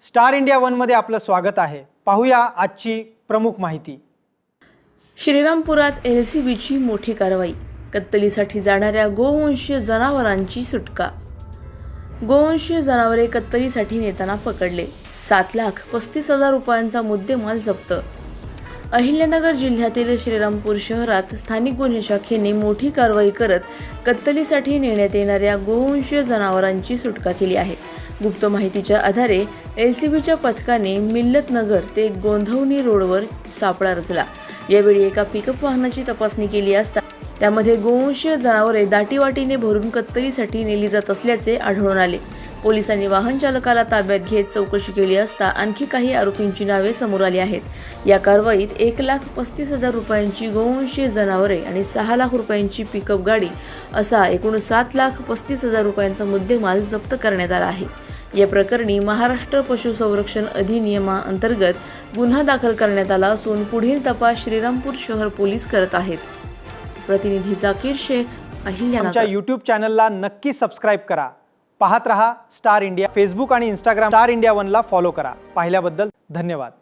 Star India one मध्ये आपलं स्वागत आहे। पाहूया आजची प्रमुख माहिती। श्रीरामपुरात LCBची मोठी कारवाई। कत्तलीसाठी जाणाऱ्या गोवंशीय जनावरांची सुटका। गोवंशीय जनावरे कत्तलीसाठी नेताना पकडले। 7,35,000 रुपयांचा मुद्देमाल जप्त। अहिल्यानगर जिल्ह्यातील श्रीरामपूर शहरात स्थानिक गुन्हे शाखेने मोठी कारवाई करत कत्तलीसाठी नेण्यात येणाऱ्या गोवंशीय जनावरांची सुटका केली आहे। गुप्त माहितीच्या आधारे LCBच्या पथकाने मिल्लतनगर ते गोंधवणी रोडवर सापळा रचला। यावेळी एका पिकअप वाहनाची तपासणी केली असता त्यामध्ये गोवंशीय जनावरे दाटीवाटीने भरून कत्तलीसाठी नेली जात असल्याचे आढळून आले। पोलिसांनी वाहन चालकाला ताब्यात घेत चौकशी केली असता आणखी काही आरोपींची नावे समोर आली आहेत। या कारवाईत 1,35,000 रुपयांची गोवंशीय जनावरे आणि 6 लाख रुपयांची पिकअप गाडी असा एकूण 7,35,000 रुपयांचा मुद्देमाल जप्त करण्यात आला आहे। या प्रकरणी महाराष्ट्र पशुसंरक्षण अधिनियमाअंतर्गत गुन्हा दाखल करण्यात आला असून पुढील तपास श्रीरामपूर शहर पोलीस करत आहेत। प्रतिनिधी जाकीर शेख, अहिल्यानगर। आमच्या YouTube चॅनलला नक्की सबस्क्राइब करा। पाहत रहा स्टार इंडिया। फेसबुक आणि इंस्टाग्राम स्टार इंडिया वन ला फॉलो करा। पाहिल्याबद्दल धन्यवाद।